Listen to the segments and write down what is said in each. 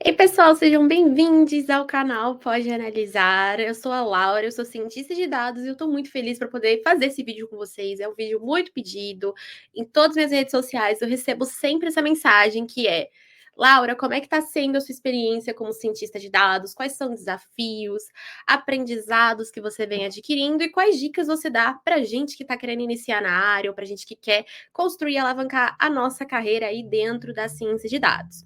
Ei, pessoal, sejam bem-vindos ao canal Pode Analisar. Eu sou a Laura, eu sou cientista de dados e eu tô muito feliz para poder fazer esse vídeo com vocês. É um vídeo muito pedido. Em todas as minhas redes sociais eu recebo sempre essa mensagem que é: Laura, como é que tá sendo a sua experiência como cientista de dados? Quais são os desafios, aprendizados que você vem adquirindo e quais dicas você dá pra gente que tá querendo iniciar na área ou pra gente que quer construir e alavancar a nossa carreira aí dentro da ciência de dados?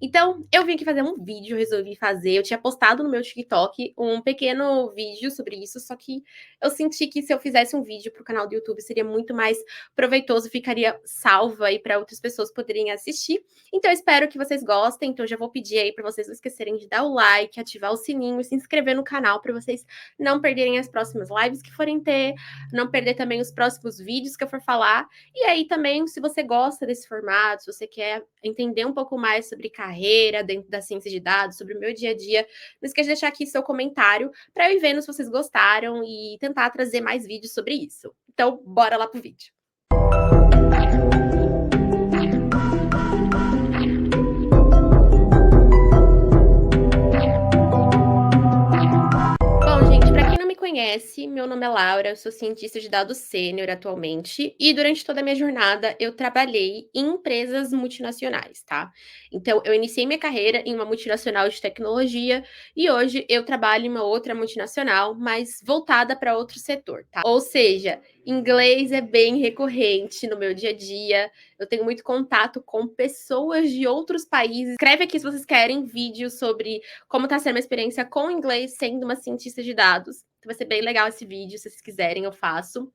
Então, eu vim aqui fazer um vídeo, resolvi fazer. Eu tinha postado no meu TikTok um pequeno vídeo sobre isso, só que eu senti que se eu fizesse um vídeo para o canal do YouTube seria muito mais proveitoso, ficaria salvo aí para outras pessoas poderem assistir. Então, eu espero que vocês gostem. Então, já vou pedir aí para vocês não esquecerem de dar o like, ativar o sininho e se inscrever no canal para vocês não perderem as próximas lives que forem ter, não perder também os próximos vídeos que eu for falar. E aí também, se você gosta desse formato, se você quer entender um pouco mais sobre carreira dentro da ciência de dados, sobre o meu dia a dia, não esqueça de deixar aqui seu comentário para eu ir vendo se vocês gostaram e tentar trazer mais vídeos sobre isso. Então, bora lá pro vídeo. Bom, gente, para quem não me conhece, meu nome é Laura, eu sou cientista de dados sênior atualmente e durante toda a minha jornada eu trabalhei em empresas multinacionais, tá? Então, eu iniciei minha carreira em uma multinacional de tecnologia e hoje eu trabalho em uma outra multinacional, mas voltada para outro setor, tá? Ou seja, inglês é bem recorrente no meu dia a dia. Eu tenho muito contato com pessoas de outros países. Escreve aqui se vocês querem vídeos sobre como está sendo uma experiência com inglês sendo uma cientista de dados. Então vai ser bem legal esse vídeo, se vocês quiserem, eu faço.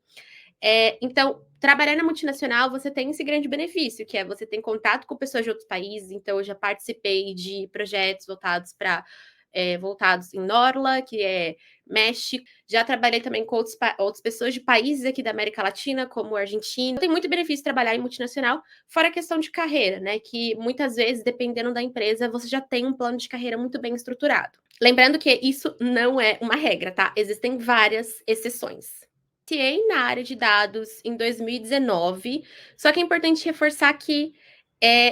Então, trabalhar na multinacional, você tem esse grande benefício, que é você tem contato com pessoas de outros países. Então, eu já participei de projetos voltados em Norla, que é México. Já trabalhei também com outras pessoas de países aqui da América Latina, como Argentina. Tem muito benefício trabalhar em multinacional, fora a questão de carreira, né? Que muitas vezes, dependendo da empresa, você já tem um plano de carreira muito bem estruturado. Lembrando que isso não é uma regra, tá? Existem várias exceções. Iniciei na área de dados em 2019, só que é importante reforçar que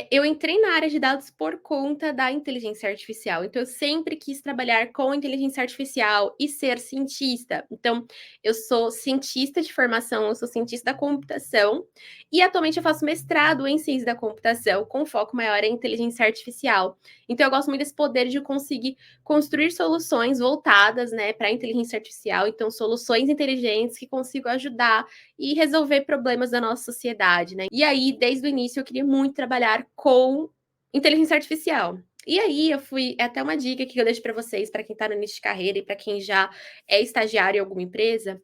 eu entrei na área de dados por conta da inteligência artificial. Então, eu sempre quis trabalhar com inteligência artificial e ser cientista. Então, eu sou cientista de formação, eu sou cientista da computação, e atualmente eu faço mestrado em ciência da computação, com foco maior em inteligência artificial. Então, eu gosto muito desse poder de conseguir construir soluções voltadas, né, para a inteligência artificial. Então, soluções inteligentes que consigam ajudar e resolver problemas da nossa sociedade, né? E aí, desde o início, eu queria muito trabalhar com inteligência artificial. E aí, é até uma dica que eu deixo para vocês, para quem está no início de carreira e para quem já é estagiário em alguma empresa.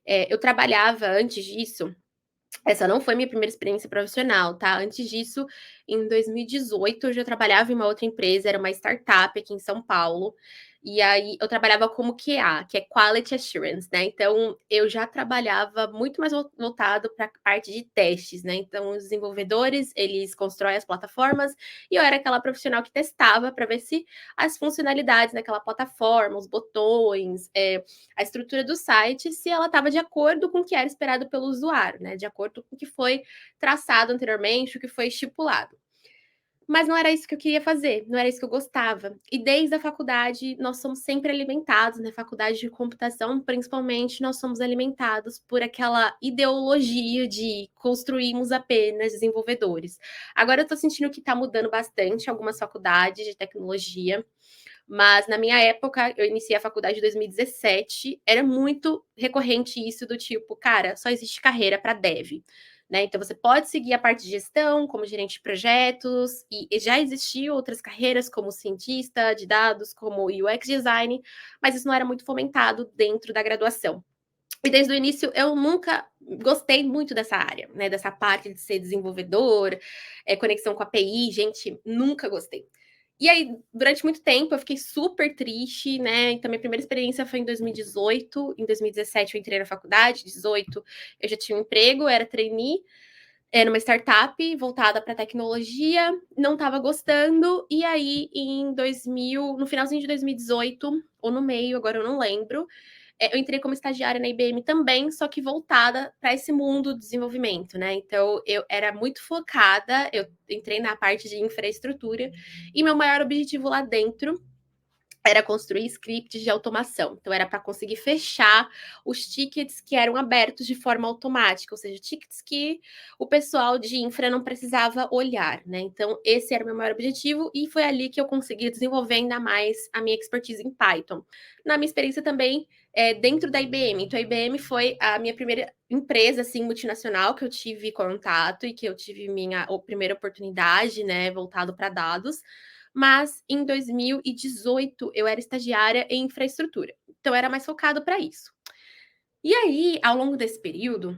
Eu trabalhava antes disso. Essa não foi minha primeira experiência profissional, tá? Antes disso, em 2018, eu já trabalhava em uma outra empresa, era uma startup aqui em São Paulo. E aí eu trabalhava como QA, que é Quality Assurance, né? Então eu já trabalhava muito mais voltado para a parte de testes, né? Então os desenvolvedores, eles constroem as plataformas e eu era aquela profissional que testava para ver se as funcionalidades daquela plataforma, os botões, a estrutura do site, se ela estava de acordo com o que era esperado pelo usuário, né? De acordo com o que foi traçado anteriormente, o que foi estipulado. Mas não era isso que eu queria fazer, não era isso que eu gostava. E desde a faculdade, nós somos sempre alimentados, na faculdade de computação, principalmente, nós somos alimentados por aquela ideologia de construirmos apenas desenvolvedores. Agora eu tô sentindo que tá mudando bastante algumas faculdades de tecnologia, mas na minha época, eu iniciei a faculdade em 2017, era muito recorrente isso do tipo, cara, só existe carreira para dev. Né? Então, você pode seguir a parte de gestão, como gerente de projetos, e já existiam outras carreiras, como cientista de dados, como UX design, mas isso não era muito fomentado dentro da graduação. E desde o início eu nunca gostei muito dessa área, né? Dessa parte de ser desenvolvedor, conexão com a API, gente, nunca gostei. E aí, durante muito tempo, eu fiquei super triste, né? Então, minha primeira experiência foi em 2018. Em 2017, eu entrei na faculdade. 2018, eu já tinha um emprego, era trainee, era uma startup voltada para tecnologia. Não estava gostando. E aí, no finalzinho de 2018, ou no meio, agora eu não lembro, eu entrei como estagiária na IBM também, só que voltada para esse mundo do desenvolvimento, né? Então, eu era muito focada, eu entrei na parte de infraestrutura, e meu maior objetivo lá dentro era construir scripts de automação. Então, era para conseguir fechar os tickets que eram abertos de forma automática, ou seja, tickets que o pessoal de infra não precisava olhar, né? Então, esse era o meu maior objetivo, e foi ali que eu consegui desenvolver ainda mais a minha expertise em Python. Na minha experiência também, dentro da IBM. Então, a IBM foi a minha primeira empresa, assim, multinacional que eu tive contato e que eu tive minha primeira oportunidade, né, voltado para dados. Mas em 2018 eu era estagiária em infraestrutura, então era mais focado para isso. E aí, ao longo desse período,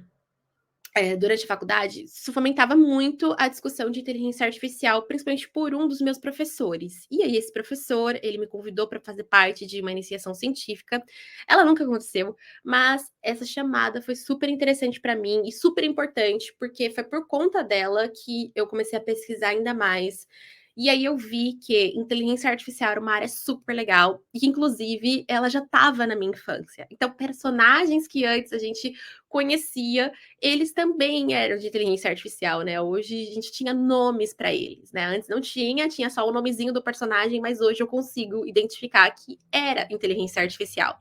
durante a faculdade, isso fomentava muito a discussão de inteligência artificial, principalmente por um dos meus professores. E aí, esse professor, ele me convidou para fazer parte de uma iniciação científica. Ela nunca aconteceu, mas essa chamada foi super interessante para mim e super importante, porque foi por conta dela que eu comecei a pesquisar ainda mais. E aí eu vi que inteligência artificial era uma área super legal e que, inclusive, ela já estava na minha infância. Então, personagens que antes a gente conhecia, eles também eram de inteligência artificial, né? Hoje a gente tinha nomes para eles, né? Antes não tinha, tinha só o nomezinho do personagem, mas hoje eu consigo identificar que era inteligência artificial.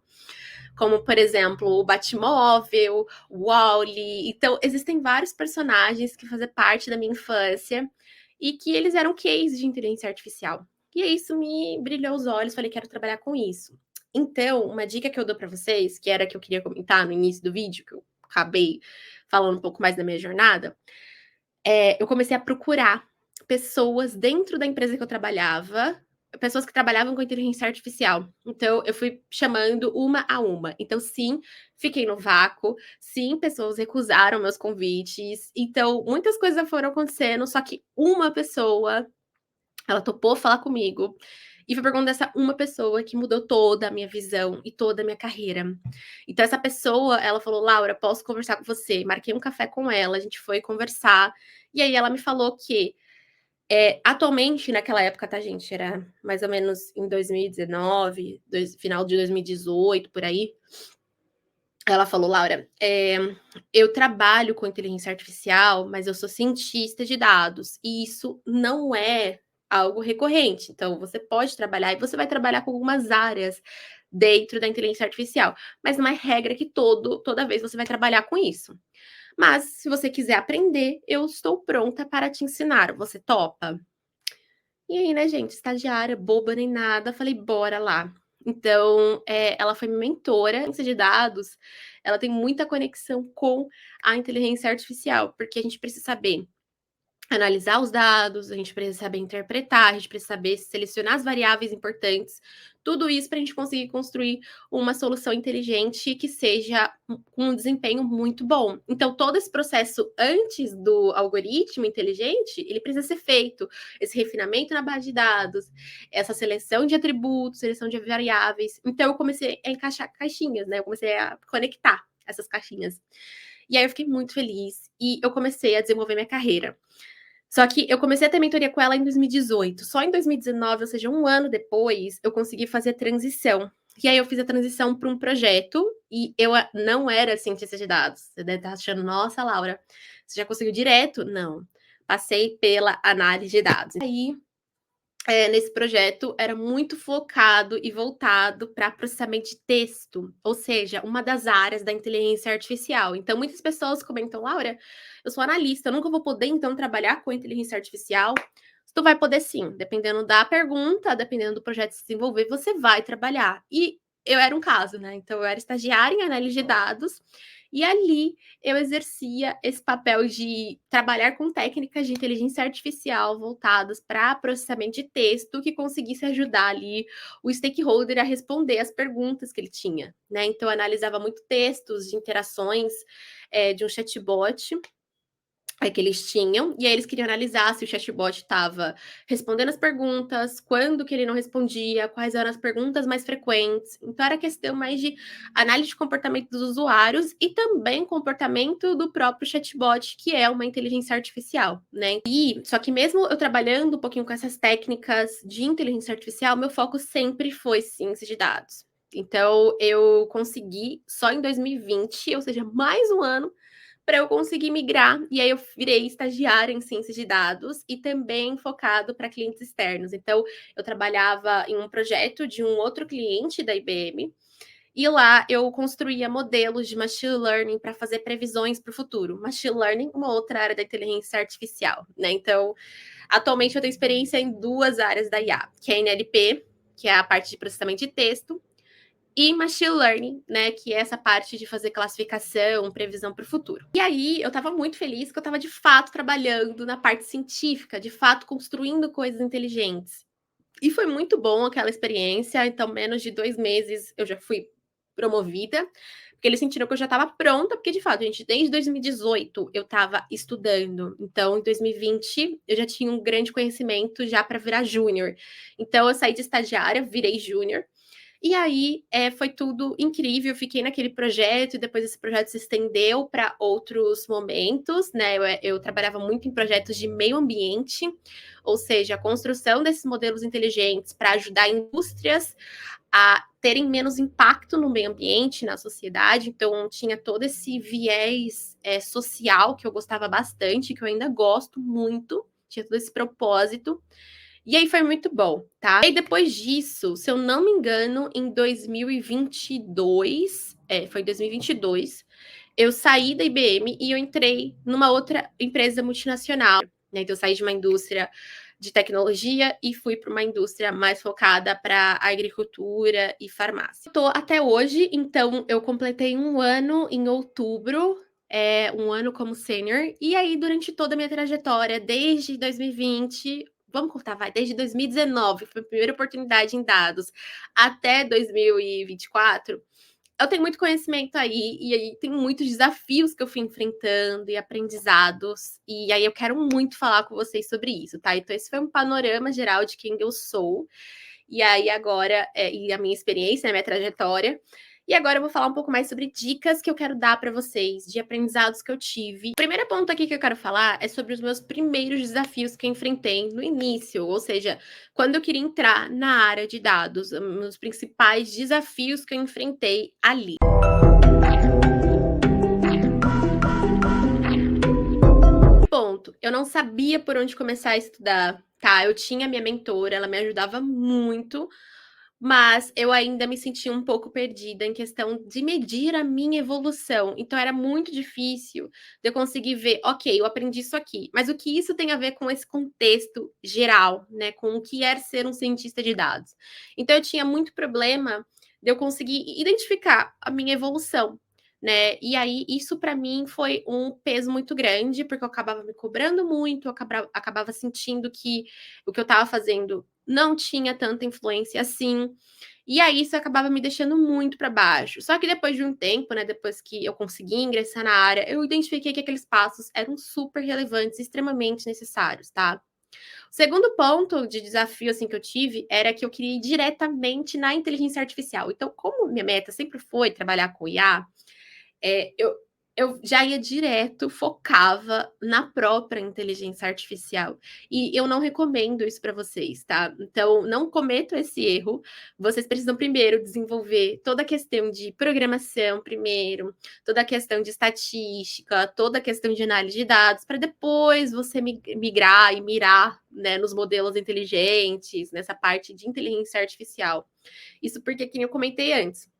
Como, por exemplo, o Batmóvel, o Wall-E. Então, existem vários personagens que fazem parte da minha infância e que eles eram case de inteligência artificial. E isso me brilhou os olhos, falei, quero trabalhar com isso. Então, uma dica que eu dou para vocês, que era que eu queria comentar no início do vídeo, que eu acabei falando um pouco mais da minha jornada, eu comecei a procurar pessoas dentro da empresa que eu trabalhava, pessoas que trabalhavam com inteligência artificial. Então, eu fui chamando uma a uma. Então, sim, fiquei no vácuo. Sim, pessoas recusaram meus convites. Então, muitas coisas foram acontecendo, só que uma pessoa, ela topou falar comigo. E foi por conta dessa uma pessoa que mudou toda a minha visão e toda a minha carreira. Então, essa pessoa, ela falou, Laura, posso conversar com você? Marquei um café com ela, a gente foi conversar. E aí ela me falou que atualmente, naquela época, tá, gente? Era mais ou menos em 2019, final de 2018, por aí. Ela falou, Laura, eu trabalho com inteligência artificial, mas eu sou cientista de dados, e isso não é algo recorrente. Então, você pode trabalhar, e você vai trabalhar com algumas áreas dentro da inteligência artificial, mas não é regra que toda vez você vai trabalhar com isso. Mas, se você quiser aprender, eu estou pronta para te ensinar. Você topa? E aí, né, gente, estagiária, boba nem nada, falei, bora lá. Então, ela foi minha mentora. A ciência de dados, ela tem muita conexão com a inteligência artificial, porque a gente precisa saber analisar os dados, a gente precisa saber interpretar, a gente precisa saber selecionar as variáveis importantes, tudo isso para a gente conseguir construir uma solução inteligente que seja com um desempenho muito bom. Então, todo esse processo antes do algoritmo inteligente, ele precisa ser feito. Esse refinamento na base de dados, essa seleção de atributos, seleção de variáveis. Então, eu comecei a encaixar caixinhas, né? Eu comecei a conectar essas caixinhas. E aí eu fiquei muito feliz e eu comecei a desenvolver minha carreira. Só que eu comecei a ter mentoria com ela em 2018. Só em 2019, ou seja, um ano depois, eu consegui fazer a transição. E aí eu fiz a transição para um projeto e eu não era cientista de dados. Você deve estar achando, nossa, Laura, você já conseguiu direto? Não. Passei pela análise de dados. Aí nesse projeto era muito focado e voltado para processamento de texto, ou seja, uma das áreas da inteligência artificial. Então, muitas pessoas comentam, Laura, eu sou analista, eu nunca vou poder, então, trabalhar com inteligência artificial. Tu vai poder sim, dependendo da pergunta, dependendo do projeto se desenvolver, você vai trabalhar. E eu era um caso, né? Então, eu era estagiária em análise de dados, e ali eu exercia esse papel de trabalhar com técnicas de inteligência artificial voltadas para processamento de texto que conseguisse ajudar ali o stakeholder a responder as perguntas que ele tinha, né? Então, eu analisava muito textos de interações de um chatbot que eles tinham, e aí eles queriam analisar se o chatbot estava respondendo as perguntas, quando que ele não respondia, quais eram as perguntas mais frequentes. Então, era questão mais de análise de comportamento dos usuários e também comportamento do próprio chatbot, que é uma inteligência artificial, né? E, só que mesmo eu trabalhando um pouquinho com essas técnicas de inteligência artificial, meu foco sempre foi ciência de dados. Então, eu consegui só em 2020, ou seja, mais um ano, para eu conseguir migrar. E aí, eu virei estagiária em ciência de dados e também focado para clientes externos. Então, eu trabalhava em um projeto de um outro cliente da IBM. E lá eu construía modelos de machine learning para fazer previsões para o futuro. Machine learning, uma outra área da inteligência artificial, né? Então, atualmente eu tenho experiência em duas áreas da IA, que é NLP, que é a parte de processamento de texto, e machine learning, né, que é essa parte de fazer classificação, previsão para o futuro. E aí eu estava muito feliz que eu estava de fato trabalhando na parte científica, de fato construindo coisas inteligentes. E foi muito bom aquela experiência, então menos de 2 meses eu já fui promovida, porque eles sentiram que eu já estava pronta, porque de fato, gente, desde 2018 eu estava estudando, então em 2020 eu já tinha um grande conhecimento já para virar júnior. Então eu saí de estagiária, virei júnior, e aí foi tudo incrível. Eu fiquei naquele projeto e depois esse projeto se estendeu para outros momentos, né? Eu trabalhava muito em projetos de meio ambiente, ou seja, a construção desses modelos inteligentes para ajudar indústrias a terem menos impacto no meio ambiente, na sociedade. Então, tinha todo esse viés social que eu gostava bastante, que eu ainda gosto muito, tinha todo esse propósito. E aí foi muito bom, tá? E depois disso, se eu não me engano, em 2022, foi 2022, eu saí da IBM e eu entrei numa outra empresa multinacional, né? Então eu saí de uma indústria de tecnologia e fui para uma indústria mais focada para agricultura e farmácia. Estou até hoje, então eu completei um ano em outubro, um ano como sênior, e aí durante toda a minha trajetória, desde 2020, vamos contar, vai, desde 2019, foi a primeira oportunidade em dados, até 2024, eu tenho muito conhecimento aí, e aí tem muitos desafios que eu fui enfrentando e aprendizados, e aí eu quero muito falar com vocês sobre isso, tá? Então, esse foi um panorama geral de quem eu sou, e aí agora, e a minha experiência, né, minha trajetória. E agora eu vou falar um pouco mais sobre dicas que eu quero dar para vocês, de aprendizados que eu tive. O primeiro ponto aqui que eu quero falar é sobre os meus primeiros desafios que eu enfrentei no início, ou seja, quando eu queria entrar na área de dados, os principais desafios que eu enfrentei ali. Ponto, eu não sabia por onde começar a estudar, tá? Eu tinha minha mentora, ela me ajudava muito, mas eu ainda me sentia um pouco perdida em questão de medir a minha evolução. Então era muito difícil de eu conseguir ver, ok, eu aprendi isso aqui, mas o que isso tem a ver com esse contexto geral, né? Com o que é ser um cientista de dados. Então eu tinha muito problema de eu conseguir identificar a minha evolução. Né? E aí, isso para mim foi um peso muito grande, porque eu acabava me cobrando muito, eu acabava sentindo que o que eu estava fazendo não tinha tanta influência assim. E aí isso acabava me deixando muito para baixo. Só que depois de um tempo, né, depois que eu consegui ingressar na área, eu identifiquei que aqueles passos eram super relevantes e extremamente necessários, tá? O segundo ponto de desafio assim que eu tive era que eu queria ir diretamente na inteligência artificial. Então, como minha meta sempre foi trabalhar com IA, eu já ia direto, focava na própria inteligência artificial. E eu não recomendo isso para vocês, tá? Então, não cometam esse erro. Vocês precisam primeiro desenvolver toda a questão de programação primeiro, toda a questão de estatística, toda a questão de análise de dados, para depois você migrar e mirar, né, nos modelos inteligentes, nessa parte de inteligência artificial. Isso porque, como eu comentei antes,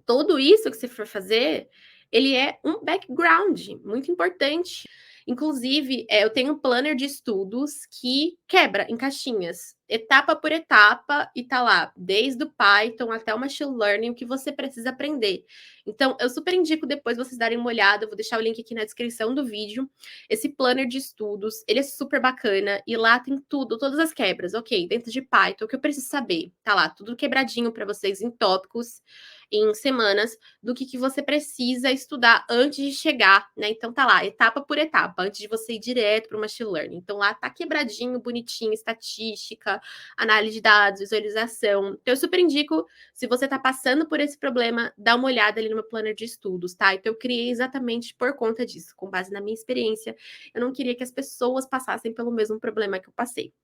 tudo isso que você for fazer, ele é um background muito importante. Inclusive, eu tenho um planner de estudos que quebra em caixinhas, etapa por etapa, e tá lá, desde o Python até o Machine Learning, o que você precisa aprender. Então, eu super indico depois vocês darem uma olhada, eu vou deixar o link aqui na descrição do vídeo. Esse planner de estudos, ele é super bacana, e lá tem tudo, todas as quebras, ok? Dentro de Python, o que eu preciso saber? Tá lá, tudo quebradinho para vocês em tópicos, em semanas, do que você precisa estudar antes de chegar, né? Então tá lá, etapa por etapa, antes de você ir direto para o machine learning. Então lá tá quebradinho, bonitinho, estatística, análise de dados, visualização. Então eu super indico, se você tá passando por esse problema, dá uma olhada ali no meu planner de estudos, tá? Então eu criei exatamente por conta disso, com base na minha experiência. Eu não queria que as pessoas passassem pelo mesmo problema que eu passei.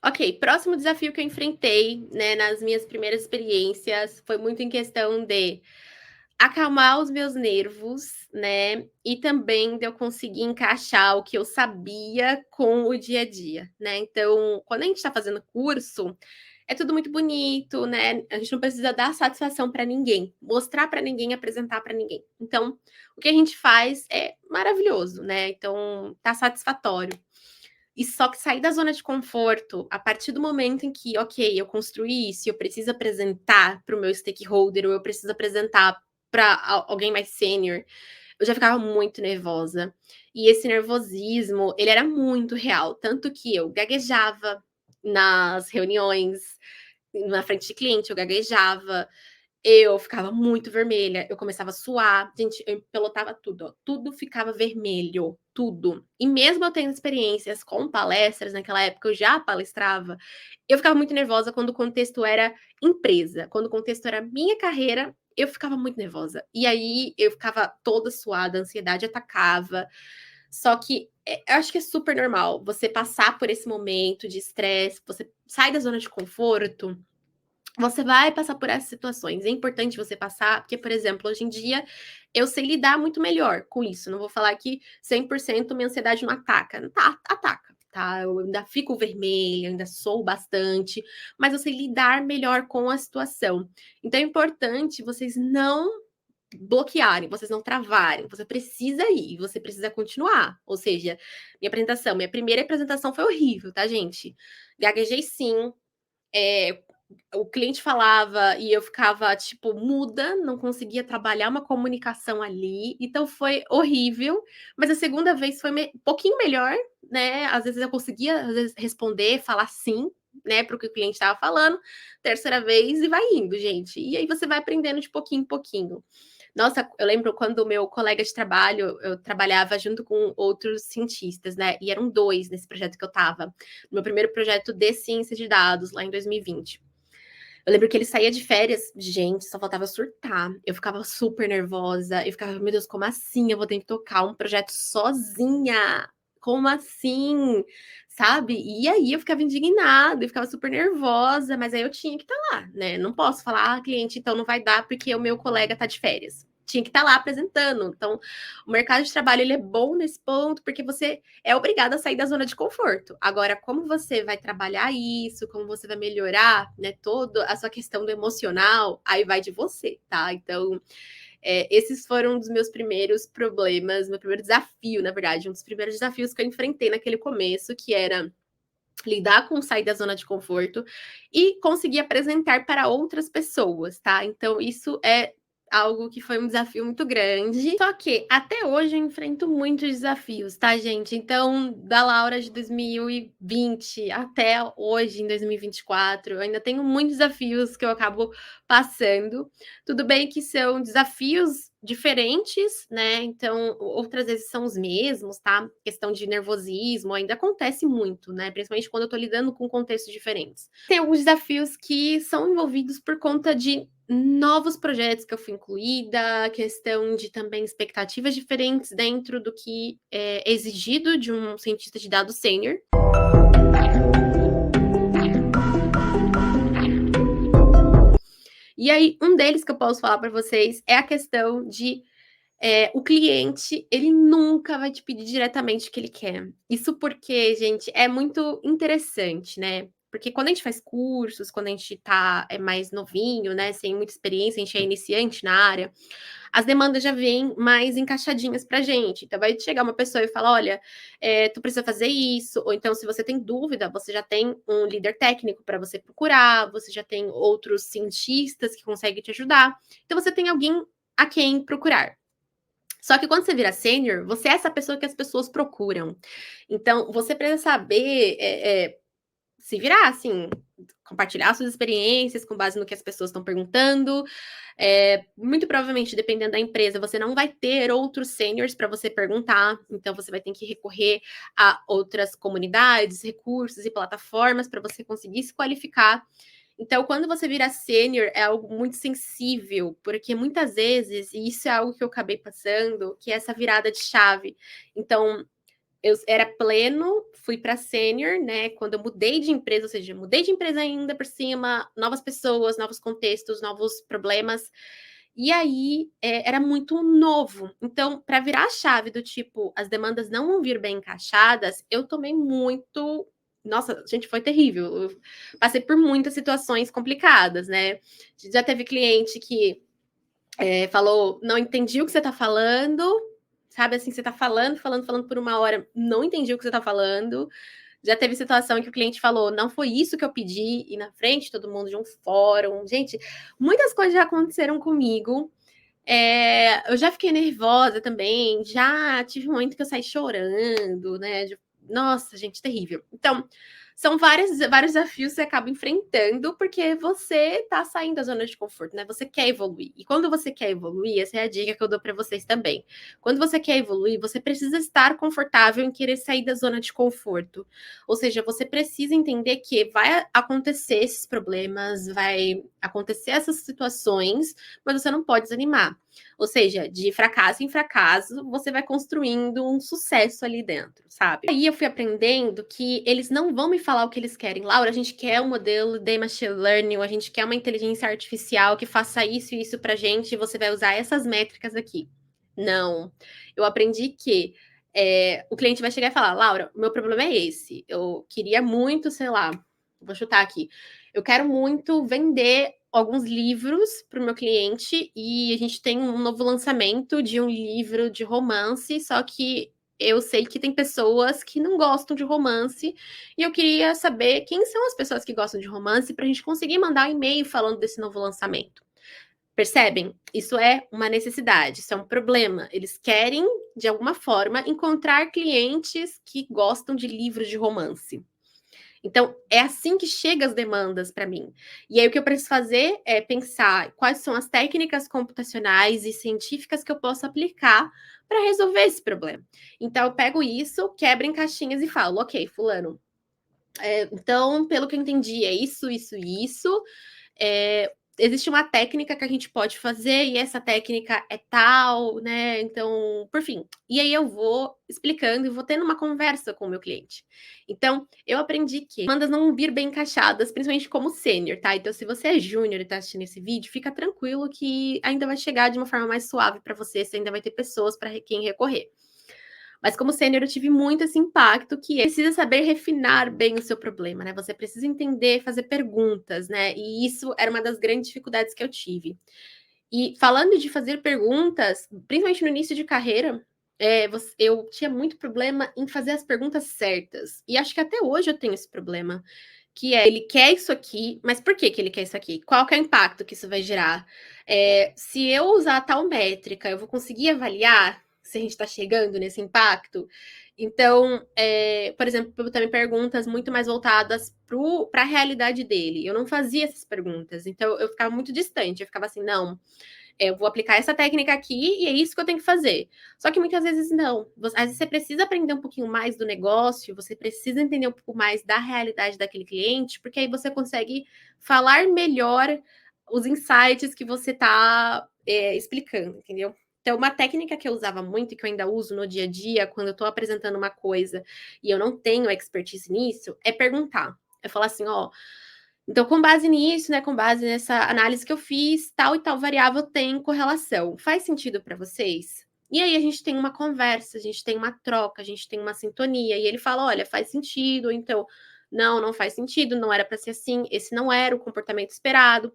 Ok, próximo desafio que eu enfrentei, né, nas minhas primeiras experiências, foi muito em questão de acalmar os meus nervos, né, e também de eu conseguir encaixar o que eu sabia com o dia a dia, né. Então, quando a gente está fazendo curso, é tudo muito bonito, né, a gente não precisa dar satisfação para ninguém, mostrar para ninguém, apresentar para ninguém. Então, o que a gente faz é maravilhoso, né, então tá satisfatório. E só que sair da zona de conforto, a partir do momento em que, ok, eu construí isso e eu preciso apresentar para o meu stakeholder, ou eu preciso apresentar para alguém mais sênior, eu já ficava muito nervosa. E esse nervosismo, ele era muito real, tanto que eu gaguejava nas reuniões, na frente de cliente, eu gaguejava, eu ficava muito vermelha, eu começava a suar, gente, eu empelotava tudo, ó, tudo ficava vermelho, tudo. E mesmo eu tendo experiências com palestras, naquela época eu já palestrava, eu ficava muito nervosa quando o contexto era empresa, quando o contexto era minha carreira, eu ficava muito nervosa. E aí eu ficava toda suada, a ansiedade atacava. Só que eu acho que é super normal você passar por esse momento de estresse, você sai da zona de conforto, você vai passar por essas situações. É importante você passar, porque, por exemplo, hoje em dia eu sei lidar muito melhor com isso. Não vou falar que 100% minha ansiedade não ataca. Tá, ataca, tá? Eu ainda fico vermelha, ainda sou bastante, mas eu sei lidar melhor com a situação. Então é importante vocês não bloquearem, vocês não travarem. Você precisa ir, você precisa continuar. Ou seja, minha primeira apresentação foi horrível, tá, gente? Gaguejei sim, é, o cliente falava e eu ficava, tipo, muda, não conseguia trabalhar uma comunicação ali, então foi horrível, mas a segunda vez foi um pouquinho melhor, né, às vezes eu conseguia, às vezes, responder, falar sim, né, para o que o cliente estava falando, terceira vez e vai indo, gente, e aí você vai aprendendo de pouquinho em pouquinho. Nossa, eu lembro quando o meu colega de trabalho, eu trabalhava junto com outros cientistas, né, e eram 2 nesse projeto que eu estava, no meu primeiro projeto de ciência de dados, lá em 2020. Eu lembro que ele saía de férias, gente, só faltava surtar. Eu ficava super nervosa, eu ficava: "Meu Deus, como assim eu vou ter que tocar um projeto sozinha? Como assim?", sabe. E aí eu ficava indignada, eu ficava super nervosa, mas aí eu tinha que estar lá, né, não posso falar: "Ah, cliente, então não vai dar porque o meu colega tá de férias". Tinha que estar lá apresentando. Então, o mercado de trabalho ele é bom nesse ponto, porque você é obrigado a sair da zona de conforto. Agora, como você vai trabalhar isso, como você vai melhorar, né, toda a sua questão do emocional, aí vai de você, tá? Então, esses foram um dos meus primeiros problemas, meu primeiro desafio, na verdade, um dos primeiros desafios que eu enfrentei naquele começo, que era lidar com sair da zona de conforto e conseguir apresentar para outras pessoas, tá? Então isso é algo que foi um desafio muito grande. Só que até hoje eu enfrento muitos desafios, tá, gente? Então, da Laura de 2020 até hoje, em 2024, eu ainda tenho muitos desafios que eu acabo passando. Tudo bem que são desafios diferentes, né? Então, outras vezes são os mesmos, tá? Questão de nervosismo ainda acontece muito, né? Principalmente quando eu tô lidando com contextos diferentes. Tem alguns desafios que são envolvidos por conta de novos projetos que eu fui incluída, questão de também expectativas diferentes dentro do que é exigido de um cientista de dados sênior. E aí, um deles que eu posso falar para vocês é a questão de o cliente, ele nunca vai te pedir diretamente o que ele quer. Isso porque, gente, é muito interessante, né? Porque quando a gente faz cursos, quando a gente tá mais novinho, né, sem muita experiência, a gente é iniciante na área, as demandas já vêm mais encaixadinhas pra gente. Então vai chegar uma pessoa e falar: "Olha, tu precisa fazer isso", ou então se você tem dúvida, você já tem um líder técnico para você procurar, você já tem outros cientistas que conseguem te ajudar. Então você tem alguém a quem procurar. Só que quando você vira sênior, você é essa pessoa que as pessoas procuram. Então, você precisa saber, se virar, assim, compartilhar suas experiências com base no que as pessoas estão perguntando. Muito provavelmente, dependendo da empresa, você não vai ter outros sêniors para você perguntar, então você vai ter que recorrer a outras comunidades, recursos e plataformas para você conseguir se qualificar. Então, quando você vira sênior, é algo muito sensível, porque muitas vezes, e isso é algo que eu acabei passando, que é essa virada de chave. Então, Eu era pleno, fui para sênior, né? Quando eu mudei de empresa, ou seja, mudei de empresa ainda por cima, novas pessoas, novos contextos, novos problemas. E aí era muito novo. Então, para virar a chave do tipo, as demandas não vão vir bem encaixadas, eu tomei muito. Nossa, gente, foi terrível. Eu passei por muitas situações complicadas, né? Já teve cliente que falou, não entendi o que você está falando, sabe assim, você está falando por uma hora, não entendi o que você está falando. Já teve situação que o cliente falou, não foi isso que eu pedi, e na frente todo mundo de um fórum. Gente, muitas coisas já aconteceram comigo. Eu já fiquei nervosa também, já tive um momento que eu saí chorando, né? Nossa, gente, terrível. Então, são vários desafios que você acaba enfrentando, porque você tá saindo da zona de conforto, né? Você quer evoluir. E quando você quer evoluir, essa é a dica que eu dou para vocês também. Quando você quer evoluir, você precisa estar confortável em querer sair da zona de conforto. Ou seja, você precisa entender que vai acontecer esses problemas, vai acontecer essas situações, mas você não pode desanimar. Ou seja, de fracasso em fracasso, você vai construindo um sucesso ali dentro, sabe? Aí eu fui aprendendo que eles não vão me falar o que eles querem. Laura, a gente quer um modelo de machine learning, a gente quer uma inteligência artificial que faça isso e isso pra gente, e você vai usar essas métricas aqui. Não. Eu aprendi que o cliente vai chegar e falar, Laura, o meu problema é esse. Eu queria muito, sei lá, vou chutar aqui. Eu quero muito vender alguns livros para o meu cliente e a gente tem um novo lançamento de um livro de romance, só que eu sei que tem pessoas que não gostam de romance e eu queria saber quem são as pessoas que gostam de romance para a gente conseguir mandar um e-mail falando desse novo lançamento. Percebem? Isso é uma necessidade, isso é um problema. Eles querem, de alguma forma, encontrar clientes que gostam de livros de romance. Então, é assim que chegam as demandas para mim. E aí, o que eu preciso fazer é pensar quais são as técnicas computacionais e científicas que eu posso aplicar para resolver esse problema. Então, eu pego isso, quebro em caixinhas e falo, ok, fulano. Então, pelo que eu entendi, é isso, isso e isso. Existe uma técnica que a gente pode fazer e essa técnica é tal, né? Então, por fim. E aí eu vou explicando e vou tendo uma conversa com o meu cliente. Então, eu aprendi que demandas não vir bem encaixadas, principalmente como sênior, tá? Então, se você é júnior e tá assistindo esse vídeo, fica tranquilo que ainda vai chegar de uma forma mais suave para você ainda vai ter pessoas para quem recorrer. Mas como sênior, eu tive muito esse impacto que precisa saber refinar bem o seu problema, né? Você precisa entender, fazer perguntas, né? E isso era uma das grandes dificuldades que eu tive. E falando de fazer perguntas, principalmente no início de carreira, eu tinha muito problema em fazer as perguntas certas. E acho que até hoje eu tenho esse problema. Que ele quer isso aqui, mas por que ele quer isso aqui? Qual que é o impacto que isso vai gerar? Se eu usar tal métrica, eu vou conseguir avaliar se a gente está chegando nesse impacto? Então, por exemplo, eu também perguntas muito mais voltadas para a realidade dele. Eu não fazia essas perguntas, então eu ficava muito distante. Eu ficava assim, não, eu vou aplicar essa técnica aqui e é isso que eu tenho que fazer. Só que muitas vezes não. Às vezes você precisa aprender um pouquinho mais do negócio, você precisa entender um pouco mais da realidade daquele cliente, porque aí você consegue falar melhor os insights que você está explicando, entendeu? Então, uma técnica que eu usava muito e que eu ainda uso no dia a dia, quando eu estou apresentando uma coisa e eu não tenho expertise nisso, é perguntar. Eu falo assim, ó, então, com base nisso, né, com base nessa análise que eu fiz, tal e tal variável tem correlação. Faz sentido para vocês? E aí a gente tem uma conversa, a gente tem uma troca, a gente tem uma sintonia. E ele fala: olha, faz sentido, ou então, não, não faz sentido, não era para ser assim, esse não era o comportamento esperado.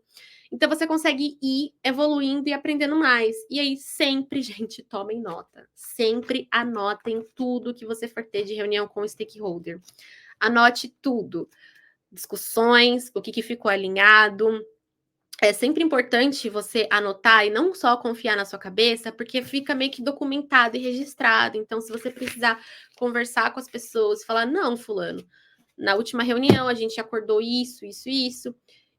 Então você consegue ir evoluindo e aprendendo mais. E aí, sempre, gente, tomem nota. Sempre anotem tudo que você for ter de reunião com o stakeholder. Anote tudo discussões, o que ficou alinhado. É sempre importante você anotar e não só confiar na sua cabeça, porque fica meio que documentado e registrado. Então, se você precisar conversar com as pessoas, falar, não, fulano, na última reunião a gente acordou isso, isso, isso.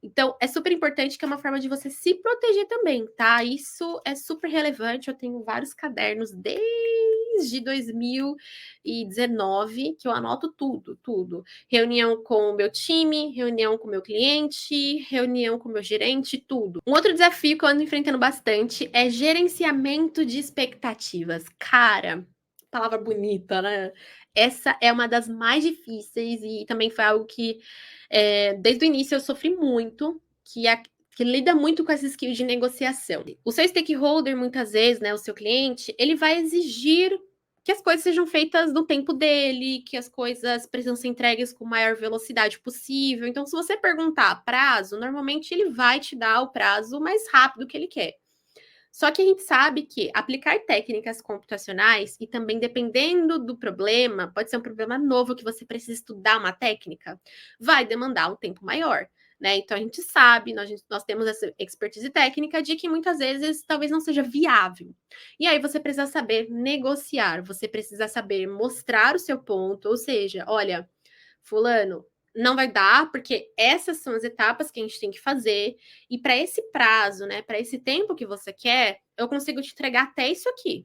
Então, é super importante que é uma forma de você se proteger também, tá? Isso é super relevante. Eu tenho vários cadernos desde 2019 que eu anoto tudo, tudo. Reunião com o meu time, reunião com o meu cliente, reunião com o meu gerente, tudo. Um outro desafio que eu ando enfrentando bastante é gerenciamento de expectativas. Cara, palavra bonita, né? Essa é uma das mais difíceis e também foi algo que, desde o início eu sofri muito, que lida muito com essa skill de negociação. O seu stakeholder, muitas vezes, né, o seu cliente, ele vai exigir que as coisas sejam feitas no tempo dele, que as coisas precisam ser entregues com maior velocidade possível. Então, se você perguntar prazo, normalmente ele vai te dar o prazo mais rápido que ele quer. Só que a gente sabe que aplicar técnicas computacionais e também dependendo do problema, pode ser um problema novo que você precisa estudar uma técnica, vai demandar um tempo maior, né? Então a gente sabe, nós temos essa expertise técnica de que muitas vezes talvez não seja viável. E aí você precisa saber negociar, você precisa saber mostrar o seu ponto, ou seja, olha, fulano, não vai dar, porque essas são as etapas que a gente tem que fazer, e para esse prazo, né, para esse tempo que você quer, eu consigo te entregar até isso aqui.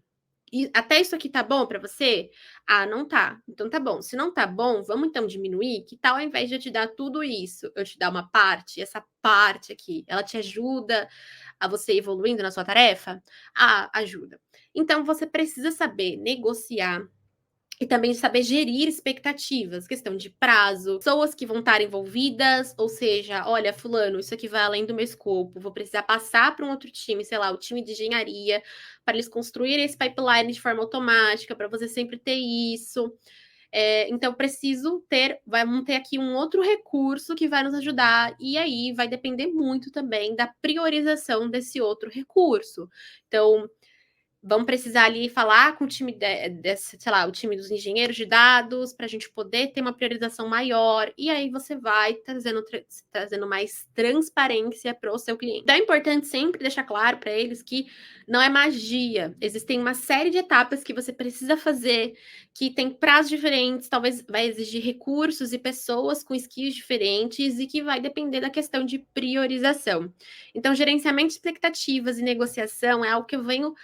E até isso aqui tá bom para você? Ah, não tá. Então tá bom. Se não tá bom, vamos então diminuir? Que tal ao invés de eu te dar tudo isso, eu te dar uma parte, essa parte aqui, ela te ajuda a você ir evoluindo na sua tarefa? Ah, ajuda. Então você precisa saber negociar e também saber gerir expectativas, questão de prazo, pessoas que vão estar envolvidas, ou seja, olha, fulano, isso aqui vai além do meu escopo, vou precisar passar para um outro time, sei lá, o time de engenharia, para eles construírem esse pipeline de forma automática, para você sempre ter isso. Então, preciso ter, vamos ter aqui um outro recurso que vai nos ajudar, e aí vai depender muito também da priorização desse outro recurso. Então, vamos precisar ali falar com o time sei lá, o time dos engenheiros de dados para a gente poder ter uma priorização maior. E aí você vai trazendo mais transparência para o seu cliente. Então é importante sempre deixar claro para eles que não é magia. Existem uma série de etapas que você precisa fazer, que tem prazos diferentes, talvez vai exigir recursos e pessoas com skills diferentes e que vai depender da questão de priorização. Então, gerenciamento de expectativas e negociação é algo que eu venho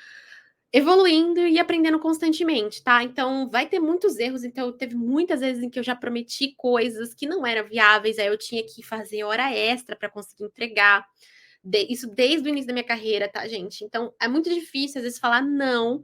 evoluindo e aprendendo constantemente, tá? Então, vai ter muitos erros. Então, teve muitas vezes em que eu já prometi coisas que não eram viáveis, aí eu tinha que fazer hora extra para conseguir entregar. Isso desde o início da minha carreira, tá, gente? Então, é muito difícil, às vezes, falar não.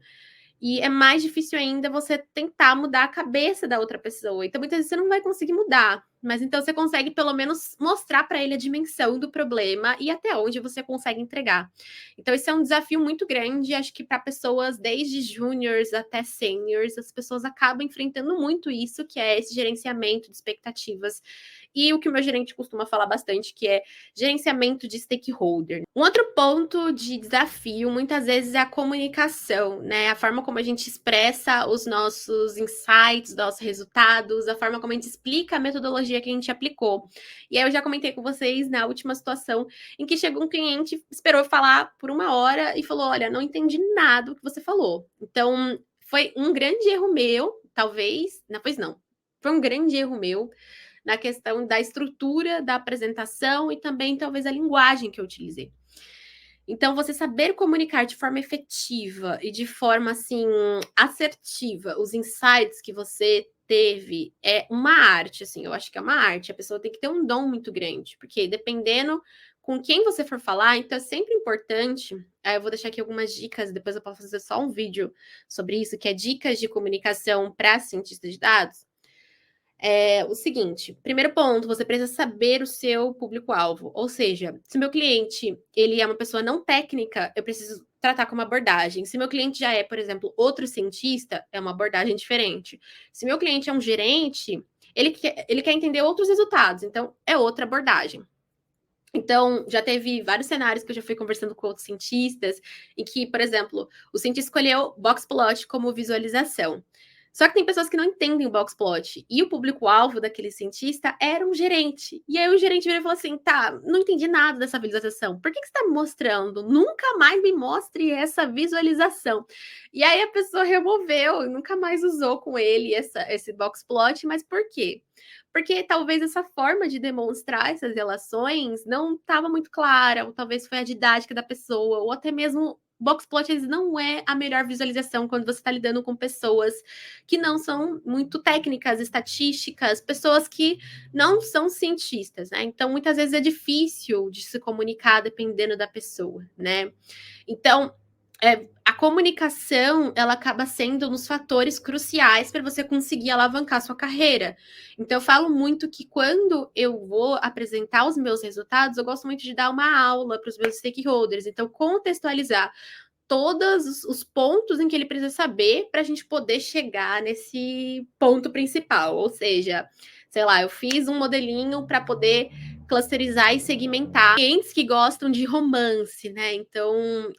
E é mais difícil ainda você tentar mudar a cabeça da outra pessoa. Então, muitas vezes você não vai conseguir mudar, mas então você consegue pelo menos mostrar para ele a dimensão do problema e até onde você consegue entregar. Então, esse é um desafio muito grande. Acho que para pessoas desde júniores até seniors, as pessoas acabam enfrentando muito isso, que é esse gerenciamento de expectativas. E o que o meu gerente costuma falar bastante, que é gerenciamento de stakeholder. Um outro ponto de desafio, muitas vezes, é a comunicação, né? A forma como a gente expressa os nossos insights, nossos resultados, a forma como a gente explica a metodologia que a gente aplicou. E aí eu já comentei com vocês na última situação em que chegou um cliente, esperou falar por 1 hora e falou: olha, não entendi nada do que você falou. Então, foi um grande erro meu, talvez, não, pois não. Foi um grande erro meu na questão da estrutura da apresentação e também talvez a linguagem que eu utilizei. Então, você saber comunicar de forma efetiva e de forma assim assertiva os insights que você teve é uma arte, assim, eu acho que é uma arte. A pessoa tem que ter um dom muito grande, porque dependendo com quem você for falar, então é sempre importante. Eu vou deixar aqui algumas dicas, depois eu posso fazer só um vídeo sobre isso, que é dicas de comunicação para cientistas de dados. O seguinte, primeiro ponto, você precisa saber o seu público-alvo. Ou seja, se meu cliente ele é uma pessoa não técnica, eu preciso tratar com uma abordagem. Se meu cliente já é, por exemplo, outro cientista, é uma abordagem diferente. Se meu cliente é um gerente, ele quer entender outros resultados, então é outra abordagem. Então, já teve vários cenários que eu já fui conversando com outros cientistas, em que, por exemplo, o cientista escolheu Boxplot como visualização. Só que tem pessoas que não entendem o Boxplot. E o público-alvo daquele cientista era um gerente. E aí o gerente virou e falou assim: tá, não entendi nada dessa visualização. Por que você está me mostrando? Nunca mais me mostre essa visualização. E aí a pessoa removeu, nunca mais usou com ele esse Boxplot, mas por quê? Porque talvez essa forma de demonstrar essas relações não estava muito clara, ou talvez foi a didática da pessoa, ou até mesmo Boxplot não é a melhor visualização quando você está lidando com pessoas que não são muito técnicas, estatísticas, pessoas que não são cientistas, né? Então, muitas vezes é difícil de se comunicar dependendo da pessoa, né? Então, comunicação, ela acaba sendo um dos fatores cruciais para você conseguir alavancar sua carreira. Então, eu falo muito que quando eu vou apresentar os meus resultados, eu gosto muito de dar uma aula para os meus stakeholders. Então, contextualizar todos os pontos em que ele precisa saber para a gente poder chegar nesse ponto principal. Ou seja, sei lá, eu fiz um modelinho para poder clusterizar e segmentar clientes que gostam de romance, né? Então,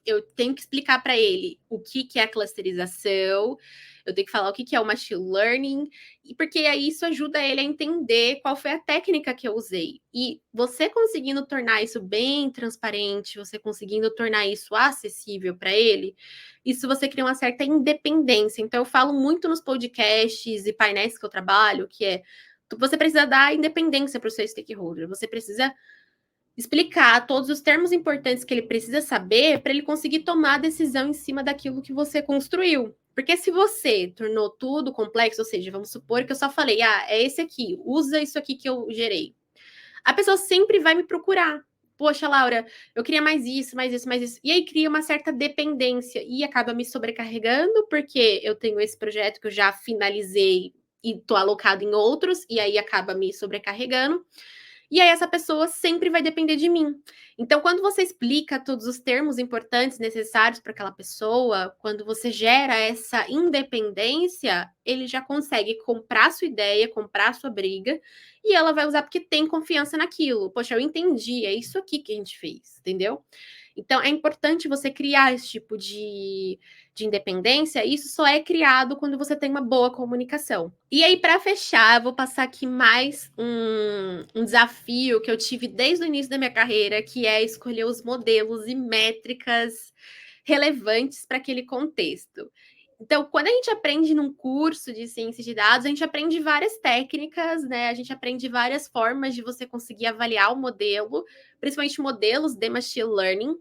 eu tenho que explicar para ele o que é a clusterização, eu tenho que falar o que é o machine learning, e porque aí isso ajuda ele a entender qual foi a técnica que eu usei. E você conseguindo tornar isso bem transparente, você conseguindo tornar isso acessível para ele, isso você cria uma certa independência. Então, eu falo muito nos podcasts e painéis que eu trabalho, que é você precisa dar independência para o seu stakeholder, você precisa explicar todos os termos importantes que ele precisa saber para ele conseguir tomar a decisão em cima daquilo que você construiu. Porque se você tornou tudo complexo, ou seja, vamos supor que eu só falei, é esse aqui, usa isso aqui que eu gerei. A pessoa sempre vai me procurar. Poxa, Laura, eu queria mais isso, mais isso, mais isso. E aí cria uma certa dependência e acaba me sobrecarregando, porque eu tenho esse projeto que eu já finalizei e estou alocado em outros, e aí acaba me sobrecarregando. E aí essa pessoa sempre vai depender de mim. Então, quando você explica todos os termos importantes necessários para aquela pessoa, quando você gera essa independência, ele já consegue comprar sua ideia, comprar sua briga, e ela vai usar porque tem confiança naquilo. Poxa, eu entendi, é isso aqui que a gente fez, entendeu? Então, é importante você criar esse tipo de independência. Isso só é criado quando você tem uma boa comunicação. E aí, para fechar, eu vou passar aqui mais um desafio que eu tive desde o início da minha carreira, que é escolher os modelos e métricas relevantes para aquele contexto. Então, quando a gente aprende num curso de ciência de dados, a gente aprende várias técnicas, né? A gente aprende várias formas de você conseguir avaliar o modelo, principalmente modelos de machine learning.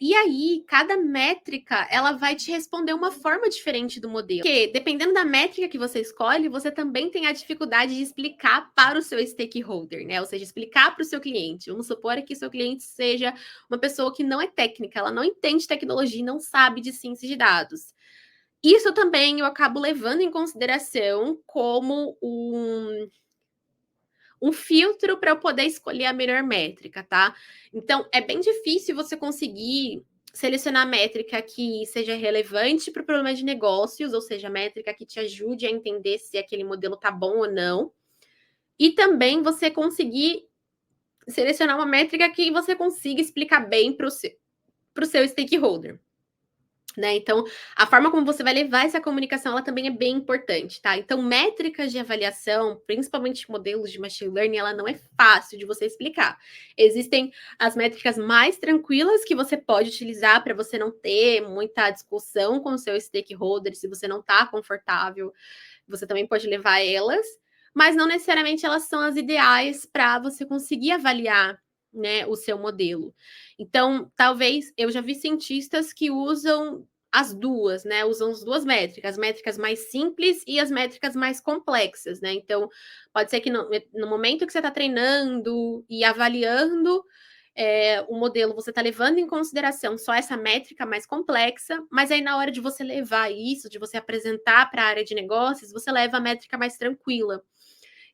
E aí, cada métrica, ela vai te responder uma forma diferente do modelo. Porque, dependendo da métrica que você escolhe, você também tem a dificuldade de explicar para o seu stakeholder, né? Ou seja, explicar para o seu cliente. Vamos supor que seu cliente seja uma pessoa que não é técnica, ela não entende tecnologia e não sabe de ciência de dados. Isso também eu acabo levando em consideração como um filtro para eu poder escolher a melhor métrica, tá? Então, é bem difícil você conseguir selecionar a métrica que seja relevante para o problema de negócios, ou seja, a métrica que te ajude a entender se aquele modelo tá bom ou não. E também você conseguir selecionar uma métrica que você consiga explicar bem para o seu stakeholder. Né? Então, a forma como você vai levar essa comunicação, ela também é bem importante, tá? Então, métricas de avaliação, principalmente modelos de machine learning, ela não é fácil de você explicar. Existem as métricas mais tranquilas que você pode utilizar para você não ter muita discussão com o seu stakeholder, se você não está confortável, você também pode levar elas, mas não necessariamente elas são as ideais para você conseguir avaliar, né, o seu modelo. Então, talvez eu já vi cientistas que usam as duas, né? Usam as duas métricas, as métricas mais simples e as métricas mais complexas, né? Então, pode ser que no momento que você está treinando e avaliando o modelo, você está levando em consideração só essa métrica mais complexa, mas aí na hora de você levar isso, de você apresentar para a área de negócios, você leva a métrica mais tranquila.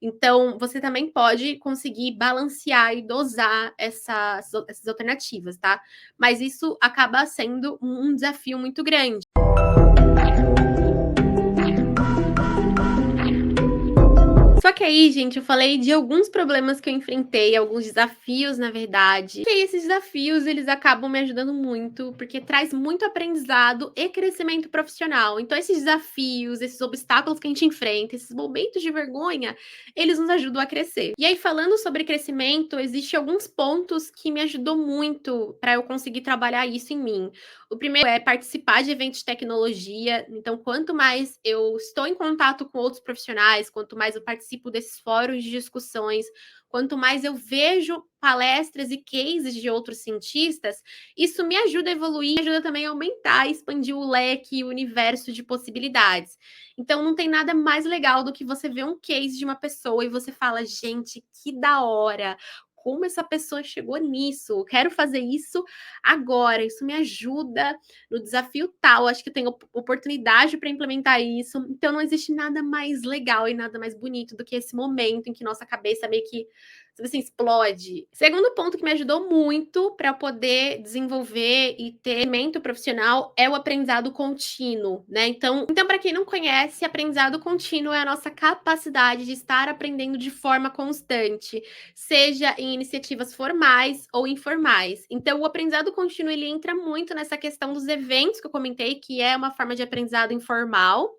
Então, você também pode conseguir balancear e dosar essas alternativas, tá? Mas isso acaba sendo um desafio muito grande. Só que aí, gente, eu falei de alguns problemas que eu enfrentei, alguns desafios, na verdade. E aí, esses desafios, eles acabam me ajudando muito, porque traz muito aprendizado e crescimento profissional. Então, esses desafios, esses obstáculos que a gente enfrenta, esses momentos de vergonha, eles nos ajudam a crescer. E aí, falando sobre crescimento, existem alguns pontos que me ajudou muito para eu conseguir trabalhar isso em mim. O primeiro é participar de eventos de tecnologia. Então, quanto mais eu estou em contato com outros profissionais, quanto mais eu participo desses fóruns de discussões, quanto mais eu vejo palestras e cases de outros cientistas, isso me ajuda a evoluir, me ajuda também a aumentar e expandir o leque e o universo de possibilidades. Então, não tem nada mais legal do que você ver um case de uma pessoa e você fala, gente, que da hora! como essa pessoa chegou nisso, eu quero fazer isso agora, isso me ajuda no desafio tal, acho que eu tenho oportunidade para implementar isso. Então não existe nada mais legal e nada mais bonito do que esse momento em que nossa cabeça meio que, sabe assim, explode. Segundo ponto que me ajudou muito para poder desenvolver e ter crescimento profissional é o aprendizado contínuo, né? Então para quem não conhece, aprendizado contínuo é a nossa capacidade de estar aprendendo de forma constante, seja em iniciativas formais ou informais. Então, o aprendizado contínuo ele entra muito nessa questão dos eventos que eu comentei, que é uma forma de aprendizado informal,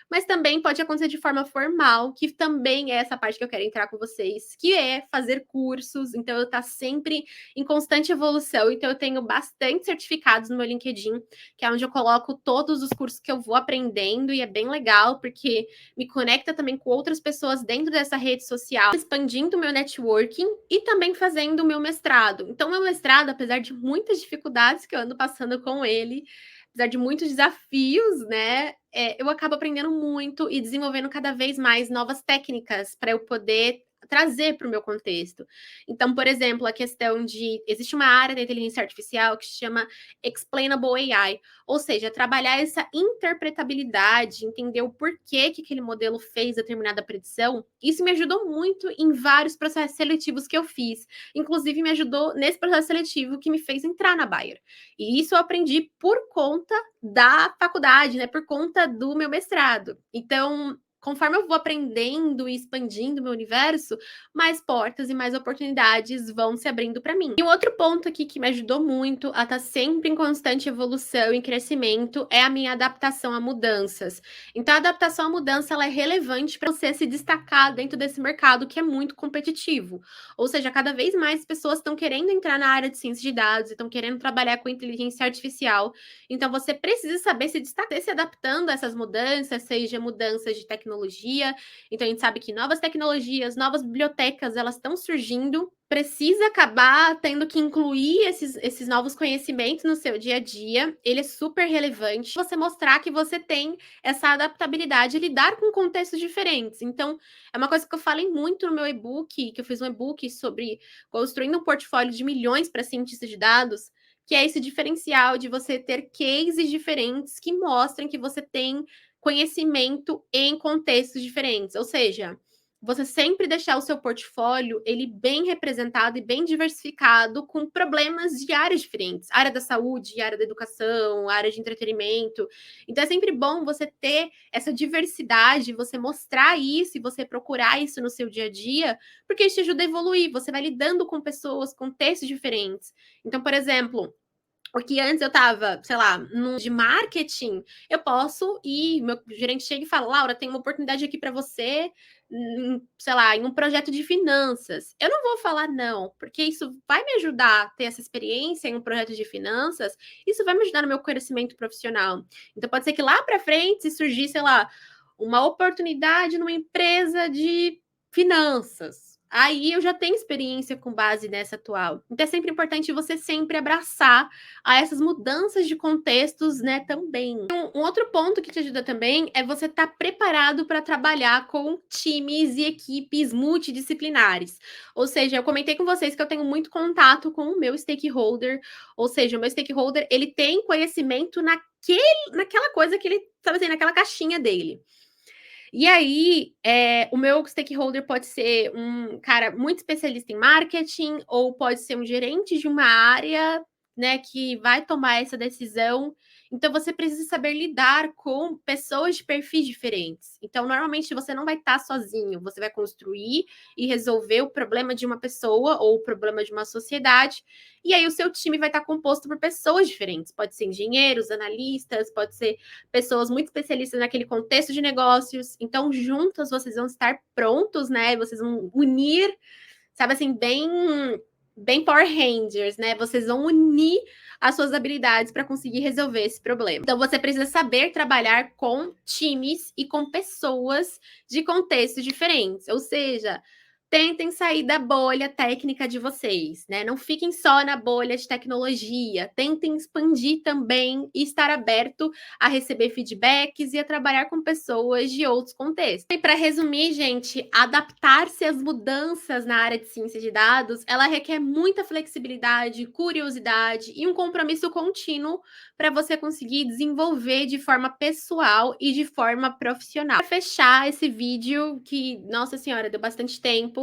mas também pode acontecer de forma formal, que também é essa parte que eu quero entrar com vocês, que é fazer cursos. Então, eu estou sempre em constante evolução. Então, eu tenho bastante certificados no meu LinkedIn, que é onde eu coloco todos os cursos que eu vou aprendendo, e é bem legal, porque me conecta também com outras pessoas dentro dessa rede social, expandindo o meu networking e também fazendo o meu mestrado. Então, meu mestrado, apesar de muitas dificuldades que eu ando passando com ele, apesar de muitos desafios, né, eu acabo aprendendo muito e desenvolvendo cada vez mais novas técnicas para eu poder trazer para o meu contexto. Então, por exemplo, a questão de... Existe uma área da inteligência artificial que se chama Explainable AI, ou seja, trabalhar essa interpretabilidade, entender o porquê que aquele modelo fez determinada predição. Isso me ajudou muito em vários processos seletivos que eu fiz. Inclusive, me ajudou nesse processo seletivo que me fez entrar na Bayer. E isso eu aprendi por conta da faculdade, né? Por conta do meu mestrado. Então, conforme eu vou aprendendo e expandindo meu universo, mais portas e mais oportunidades vão se abrindo para mim. E um outro ponto aqui que me ajudou muito a estar sempre em constante evolução e crescimento é a minha adaptação a mudanças. Então, a adaptação à mudança ela é relevante para você se destacar dentro desse mercado que é muito competitivo. Ou seja, cada vez mais pessoas estão querendo entrar na área de ciência de dados, estão querendo trabalhar com inteligência artificial. Então, você precisa saber se destacar, se adaptando a essas mudanças, seja mudanças de tecnologia. Então, a gente sabe que novas tecnologias, novas bibliotecas, elas estão surgindo. Precisa acabar tendo que incluir esses novos conhecimentos no seu dia a dia. Ele é super relevante. Você mostrar que você tem essa adaptabilidade e lidar com contextos diferentes. Então, é uma coisa que eu falei muito no meu e-book, que eu fiz um e-book sobre construindo um portfólio de milhões para cientistas de dados, que é esse diferencial de você ter cases diferentes que mostrem que você tem conhecimento em contextos diferentes. Ou seja, você sempre deixar o seu portfólio ele bem representado e bem diversificado com problemas de áreas diferentes. Área da saúde, área da educação, área de entretenimento. Então, é sempre bom você ter essa diversidade, você mostrar isso e você procurar isso no seu dia a dia, porque isso te ajuda a evoluir. Você vai lidando com pessoas, com textos diferentes. Então, por exemplo, porque antes eu estava, sei lá, no de marketing, eu posso ir, meu gerente chega e fala: "Laura, tem uma oportunidade aqui para você, sei lá, em um projeto de finanças". Eu não vou falar não, porque isso vai me ajudar a ter essa experiência em um projeto de finanças, isso vai me ajudar no meu crescimento profissional. Então pode ser que lá para frente, se surgir, sei lá, uma oportunidade numa empresa de finanças, aí eu já tenho experiência com base nessa atual. Então é sempre importante você sempre abraçar a essas mudanças de contextos, né, também. Um outro ponto que te ajuda também é você estar preparado para trabalhar com times e equipes multidisciplinares. Ou seja, eu comentei com vocês que eu tenho muito contato com o meu stakeholder, ou seja, o meu stakeholder, ele tem conhecimento naquela coisa que ele, sabe assim, naquela caixinha dele. E aí, o meu stakeholder pode ser um cara muito especialista em marketing, ou pode ser um gerente de uma área, né, que vai tomar essa decisão. Então, você precisa saber lidar com pessoas de perfis diferentes. Então, normalmente, você não vai estar sozinho, você vai construir e resolver o problema de uma pessoa ou o problema de uma sociedade. E aí, o seu time vai estar composto por pessoas diferentes. Pode ser engenheiros, analistas, pode ser pessoas muito especialistas naquele contexto de negócios. Então, juntos vocês vão estar prontos, né? Vocês vão unir, sabe assim, bem Power Rangers, né? Vocês vão unir as suas habilidades para conseguir resolver esse problema. Então, você precisa saber trabalhar com times e com pessoas de contextos diferentes. Ou seja, tentem sair da bolha técnica de vocês, né? Não fiquem só na bolha de tecnologia, tentem expandir também e estar aberto a receber feedbacks e a trabalhar com pessoas de outros contextos. E para resumir, gente, adaptar-se às mudanças na área de ciência de dados, ela requer muita flexibilidade, curiosidade e um compromisso contínuo para você conseguir desenvolver de forma pessoal e de forma profissional. Para fechar esse vídeo, que, nossa senhora, deu bastante tempo,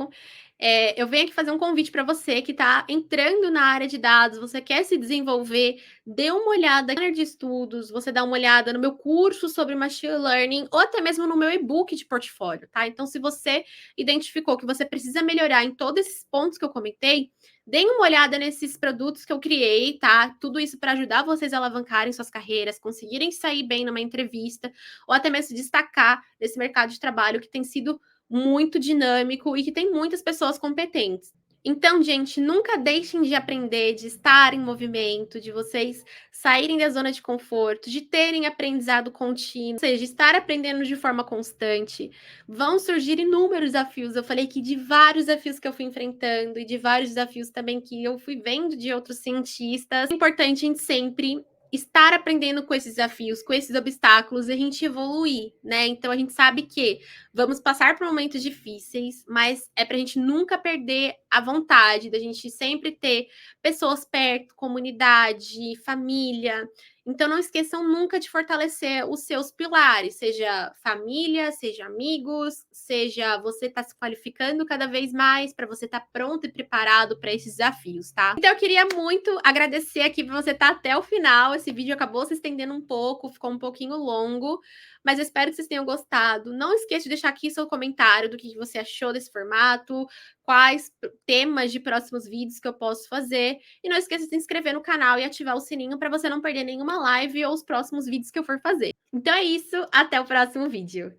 eu venho aqui fazer um convite para você que está entrando na área de dados, você quer se desenvolver, dê uma olhada no de estudos, você dá uma olhada no meu curso sobre Machine Learning ou até mesmo no meu e-book de portfólio, tá? Então, se você identificou que você precisa melhorar em todos esses pontos que eu comentei, deem uma olhada nesses produtos que eu criei, tá? Tudo isso para ajudar vocês a alavancarem suas carreiras, conseguirem sair bem numa entrevista, ou até mesmo destacar nesse mercado de trabalho que tem sido muito dinâmico e que tem muitas pessoas competentes. Então, gente, nunca deixem de aprender, de estar em movimento, de vocês saírem da zona de conforto, de terem aprendizado contínuo, ou seja, estar aprendendo de forma constante. Vão surgir inúmeros desafios. Eu falei aqui de vários desafios que eu fui enfrentando e de vários desafios também que eu fui vendo de outros cientistas. É importante a gente sempre estar aprendendo com esses desafios, com esses obstáculos, e a gente evoluir, né? Então a gente sabe que vamos passar por momentos difíceis, mas é para a gente nunca perder a vontade da gente sempre ter pessoas perto, comunidade, família. Então não esqueçam nunca de fortalecer os seus pilares, seja família, seja amigos, seja você estar se qualificando cada vez mais para você estar pronto e preparado para esses desafios, tá? Então eu queria muito agradecer aqui por você estar até o final. Esse vídeo acabou se estendendo um pouco, ficou um pouquinho longo, mas eu espero que vocês tenham gostado. Não esqueça de deixar aqui seu comentário do que você achou desse formato, quais temas de próximos vídeos que eu posso fazer. E não esqueça de se inscrever no canal e ativar o sininho para você não perder nenhuma live ou os próximos vídeos que eu for fazer. Então é isso, até o próximo vídeo.